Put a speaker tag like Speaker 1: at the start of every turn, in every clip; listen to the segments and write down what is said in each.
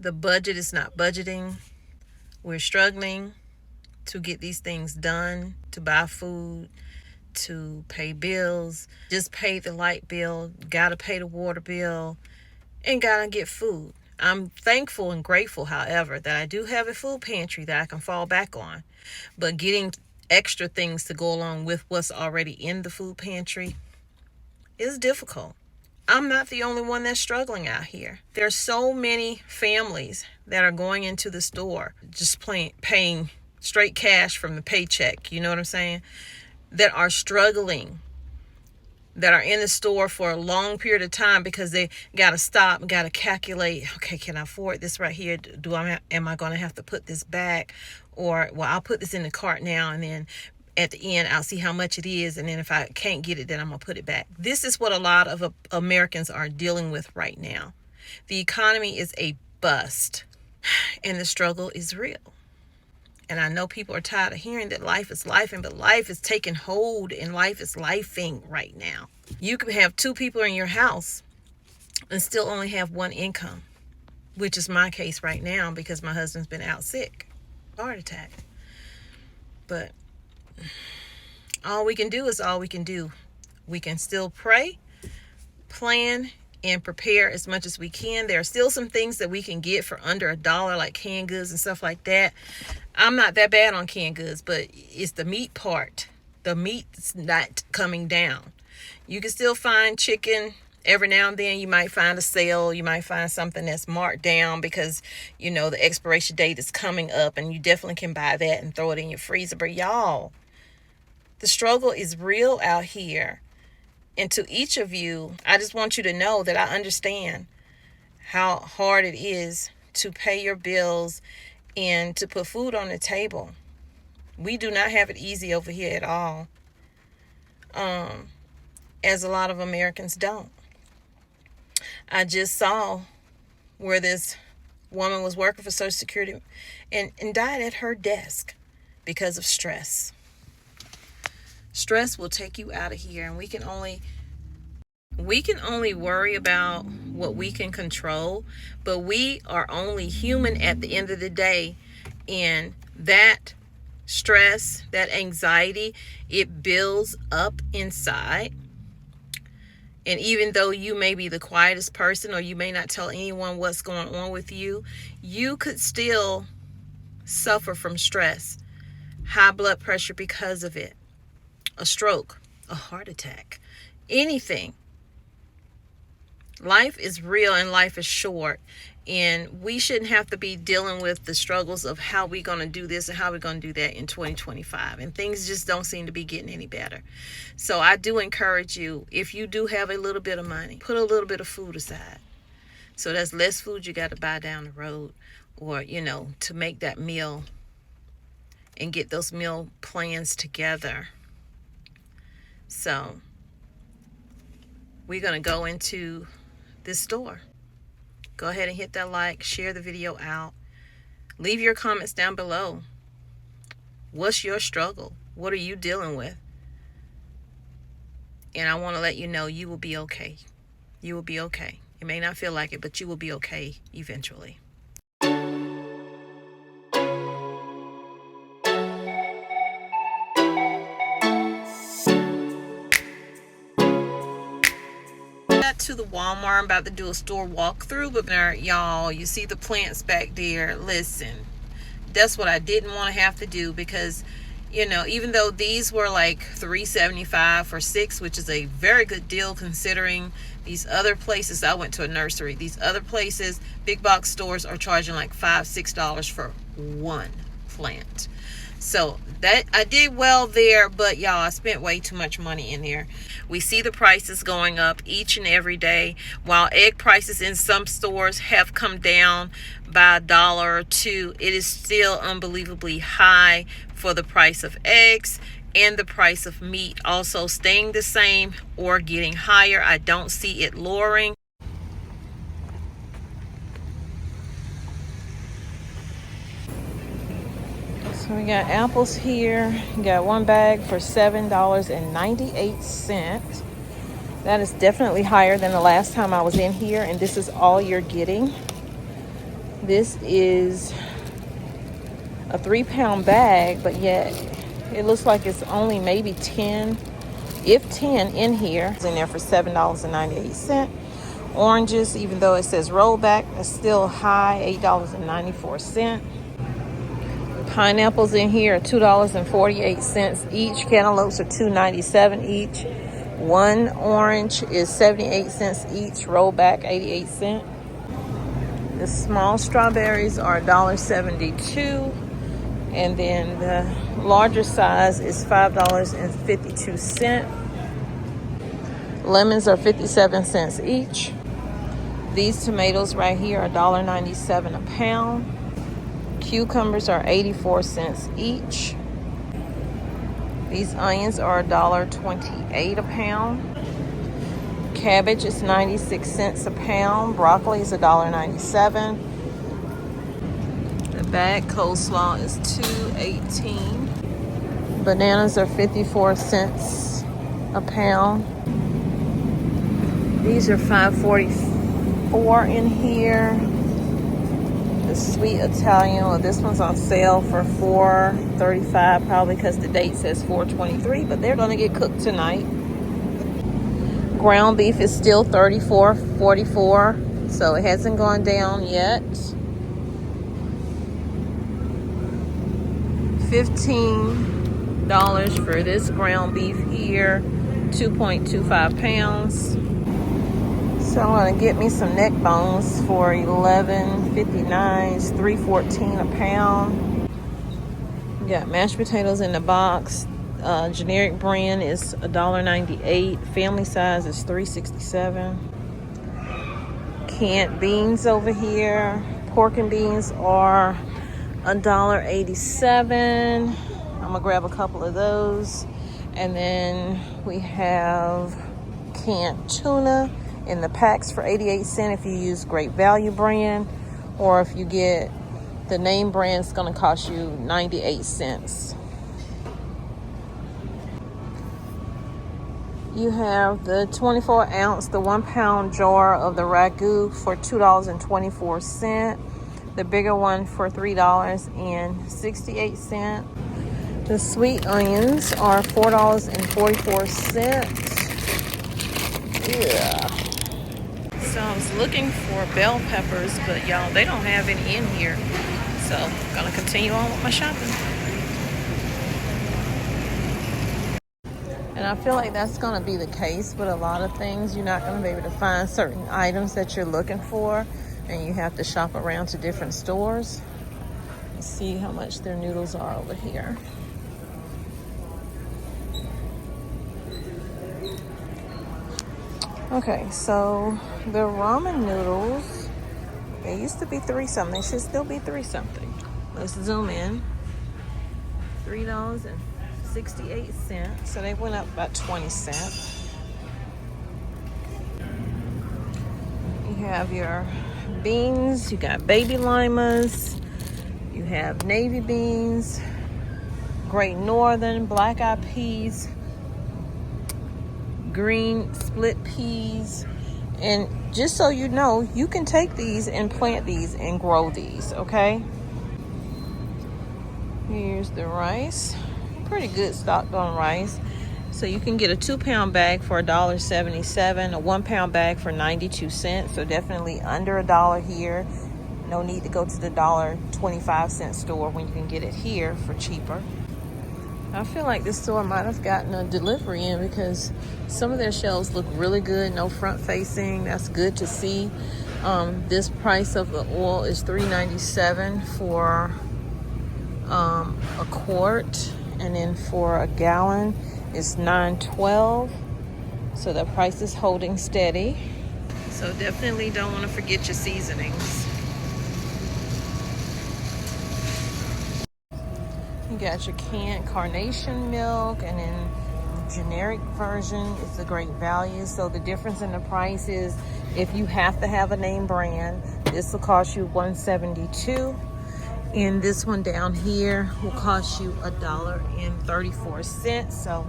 Speaker 1: The budget is not budgeting. We're struggling to get these things done, to buy food, to pay bills. Just pay the light bill, gotta pay the water bill, and gotta get food. I'm thankful and grateful, however, that I do have a food pantry that I can fall back on. But getting extra things to go along with what's already in the food pantry is difficult. I'm not the only one that's struggling out here. There's so many families that are going into the store just paying straight cash from the paycheck, you know what I'm saying, that are struggling, that are in the store for a long period of time because they got to stop, got to calculate, okay, can I afford this right here? Am I going to have to put this back? Or, well, I'll put this in the cart now, and then at the end, I'll see how much it is, and then if I can't get it, then I'm going to put it back. This is what a lot of Americans are dealing with right now. The economy is a bust, and the struggle is real. And I know people are tired of hearing that life is lifing, but life is taking hold, and life is lifing right now. You could have 2 people in your house and still only have 1 income, which is my case right now because my husband's been out sick, heart attack. But all we can do is all we can do. We can still pray, plan, and prepare as much as we can. There are still some things that we can get for under $1, like canned goods and stuff like that. I'm not that bad on canned goods, but it's the meat part. The meat's not coming down. You can still find chicken. Every now and then you might find a sale. You might find something that's marked down because, you know, the expiration date is coming up, and you definitely can buy that and throw it in your freezer. But y'all, the struggle is real out here. And to each of you, I just want you to know that I understand how hard it is to pay your bills and to put food on the table. We do not have it easy over here at all, as a lot of Americans don't. I just saw where this woman was working for Social Security and died at her desk because of stress. Stress will take you out of here, and we can only worry about what we can control, but we are only human at the end of the day. And that stress, that anxiety, it builds up inside. And even though you may be the quietest person, or you may not tell anyone what's going on with you, you could still suffer from stress, high blood pressure because of it, a stroke, a heart attack, anything. Life is real and life is short, and we shouldn't have to be dealing with the struggles of how we're going to do this and how we're going to do that in 2025, and things just don't seem to be getting any better. So I do encourage you, if you do have a little bit of money, put a little bit of food aside. So that's less food you got to buy down the road, or, you know, to make that meal and get those meal plans together. So we're going to go into this store. Go ahead and hit that like, share the video out. Leave your comments down below. What's your struggle? What are you dealing with? And I want to let you know you will be okay. You will be okay. It may not feel like it, but you will be okay eventually. To the Walmart. I'm about to do a store walkthrough, but there, y'all, you see the plants back there. Listen, that's what I didn't want to have to do, because, you know, even though these were like $3.75 for 6, which is a very good deal considering these other places, I went to a nursery, these other places, big box stores are charging like $5-6 for 1 plant. So that I did well there, but y'all, I spent way too much money in there. We see the prices going up each and every day. While egg prices in some stores have come down by $1 or $2, it is still unbelievably high for the price of eggs, and the price of meat also staying the same or getting higher. I don't see it lowering. So we got apples here. You got 1 bag for $7.98. That is definitely higher than the last time I was in here, and this is all you're getting. This is a 3-pound bag, but yet it looks like it's only maybe 10, if 10 in here. It's in there for $7.98. Oranges, even though it says rollback, it's still high, $8.94. Pineapples in here are $2.48 each. Cantaloupes are $2.97 each. One orange is 78 cents each. Rollback 88 cents. The small strawberries are $1.72. And then the larger size is $5.52. Lemons are 57 cents each. These tomatoes right here are $1.97 a pound. Cucumbers are 84 cents each. These onions are $1.28 a pound. Cabbage is 96 cents a pound. Broccoli is $1.97. The bag coleslaw is $2.18. Bananas are 54 cents a pound. These are $5.44 in here. The sweet Italian, well, this one's on sale for $4.35, probably because the date says $4.23, but they're going to get cooked tonight. Ground beef is still $34.44, so it hasn't gone down yet. $15 for this ground beef here, 2.25 pounds. So I'm gonna get me some neck bones for $11.59. It's $3.14 a pound. We got mashed potatoes in the box. Generic brand is $1.98. Family size is $3.67. Canned beans over here. Pork and beans are $1.87. I'm gonna grab a couple of those. And then we have canned tuna in the packs for 88 cents if you use Great Value brand, or if you get the name brand, it's going to cost you 98 cents. You have the 24 ounce, the 1 pound jar of the ragu for $2.24. The bigger one for $3.68. The sweet onions are $4.44. Yeah. So I was looking for bell peppers, but y'all, they don't have any in here. So I'm gonna continue on with my shopping. And I feel like that's gonna be the case with a lot of things. You're not gonna be able to find certain items that you're looking for, and you have to shop around to different stores. Let's see how much their noodles are over here. Okay, so the ramen noodles, they used to be 3 something. They should still be 3 something. Let's zoom in. $3.68. So they went up about 20 cents. You have your beans. You got baby limas. You have navy beans, Great Northern, black eyed peas, green split peas. And just so you know, you can take these and plant these and grow these, okay? Here's the rice. Pretty good stocked on rice. So you can get a 2 pound bag for $1.77, a 1 pound bag for 92 cents. So definitely under $1 here. No need to go to the $1.25 store when you can get it here for cheaper. I feel like this store might have gotten a delivery in because some of their shelves look really good, no front facing. That's good to see. This price of the oil is $3.97 for a quart, and then for a gallon it's $9.12. So the price is holding steady. So definitely don't want to forget your seasonings. You got your canned carnation milk, and then the generic version is the Great Value. So the difference in the price is if you have to have a name brand, this will cost you $1.72. And this one down here will cost you $1.34. So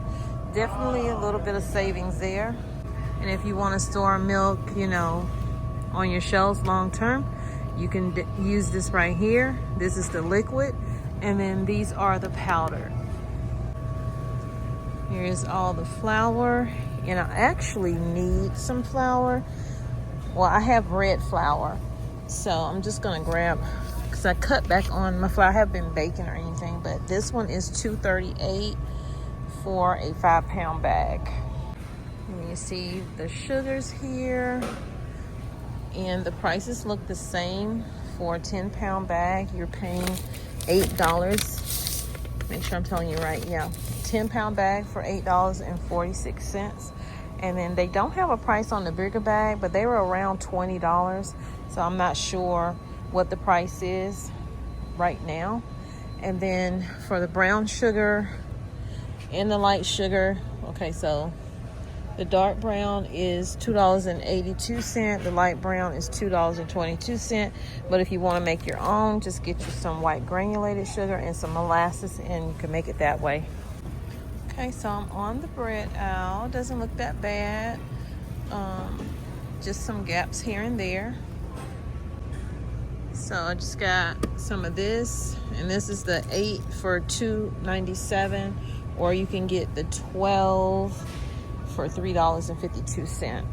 Speaker 1: definitely a little bit of savings there. And if you want to store milk, you know, on your shelves long term, You can use this right here. This is the liquid, and then these are the powder. Here's all the flour, and I actually need some flour. Well, I have red flour, so I'm just gonna grab, because I cut back on my flour. I haven't been baking or anything, but this one is $2.38 for a 5-pound bag. And you see the sugars here, and the prices look the same. For a 10-pound bag, you're paying $8. Make sure I'm telling you right, yeah. 10-pound bag for $8.46. And then they don't have a price on the bigger bag, but they were around $20. So I'm not sure what the price is right now. And then for the brown sugar and the light sugar, okay, so the dark brown is $2.82. The light brown is $2.22. But if you want to make your own, just get you some white granulated sugar and some molasses, and you can make it that way. Okay, so I'm on the bread aisle. Doesn't look that bad. Just some gaps here and there. So I just got some of this, and this is the 8 for $2.97, or you can get the 12 for $3.52.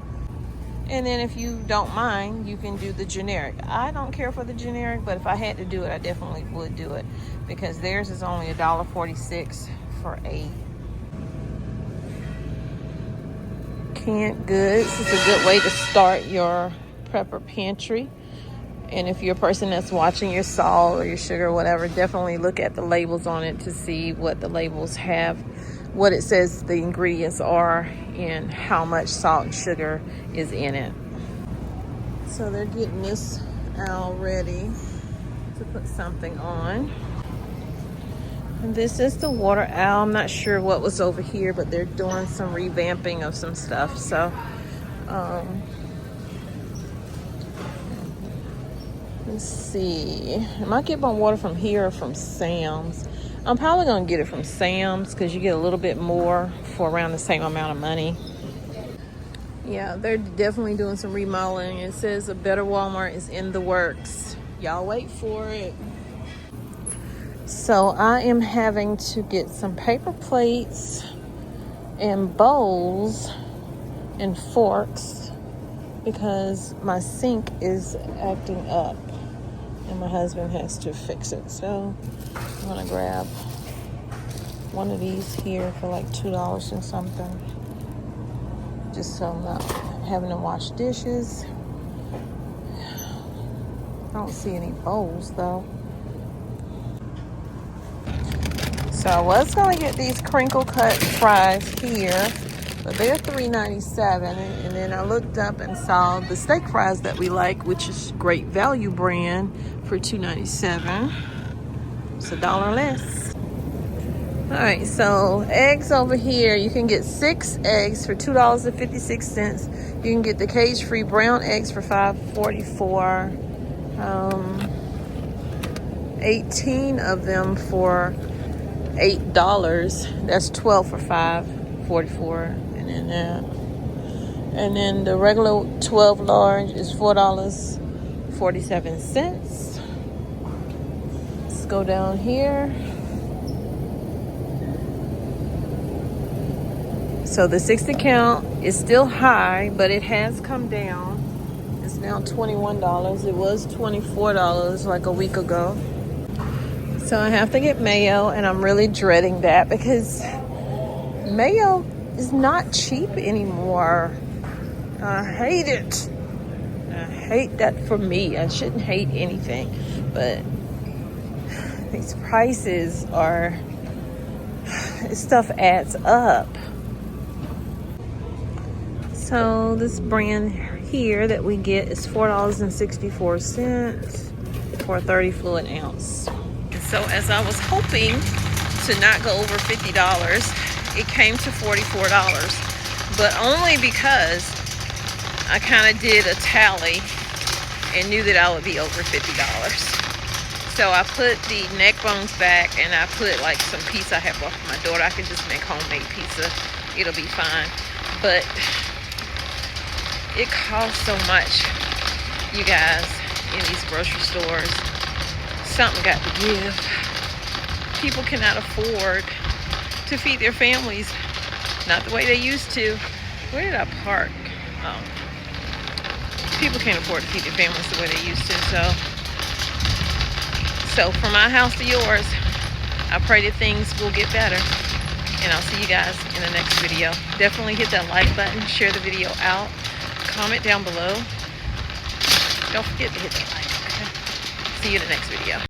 Speaker 1: And then if you don't mind, you can do the generic. I don't care for the generic, but if I had to do it, I definitely would do it, because theirs is only $1.46 for 8 canned goods. It's a good way to start your prepper pantry. And if you're a person that's watching your salt or your sugar or whatever, definitely look at the labels on it to see what the labels have, what it says the ingredients are, and how much salt and sugar is in it. So they're getting this all ready to put something on. And this is the water aisle. I'm not sure what was over here, but they're doing some revamping of some stuff. So let's see. I might get my water from here or from Sam's. I'm probably going to get it from Sam's, because you get a little bit more for around the same amount of money. Yeah, they're definitely doing some remodeling. It says a better Walmart is in the works. Y'all wait for it. So I am having to get some paper plates and bowls and forks, because my sink is acting up and my husband has to fix it. So I'm gonna grab one of these here for like $2 and something, just so I'm not having to wash dishes. I don't see any bowls though. So I was gonna get these crinkle cut fries here, but they're $3.97. And then I looked up and saw the steak fries that we like, which is Great Value brand, for $2.97. It's $1 less. All right, so eggs over here, you can get 6 eggs for $2.56. You can get the cage-free brown eggs for $5.44. 18 of them for $8. That's 12 for $5.44. And then the regular 12 large is $4.47. Let's go down here. So the 60 count is still high, but it has come down. It's now $21. It was $24 like a week ago. So I have to get mayo, and I'm really dreading that, because mayo is not cheap anymore. I hate it. I hate that for me. I shouldn't hate anything, but these prices are, stuff adds up. So this brand here that we get is $4.64 for a 30 fluid ounce. So as I was hoping to not go over $50, it came to $44, but only because I kind of did a tally and knew that I would be over $50. So I put the neck bones back, and I put like some pizza I have off my daughter. I can just make homemade pizza. It'll be fine. But it costs so much, you guys. in these grocery stores. Something got to give. People cannot afford to feed their families, not the way they used to. Where did I park? Oh. People can't afford to feed their families the way they used to. So from my house to yours, I pray that things will get better. And I'll see you guys in the next video. Definitely hit that like button, share the video out, comment down below. Don't forget to hit the like, okay? See you in the next video.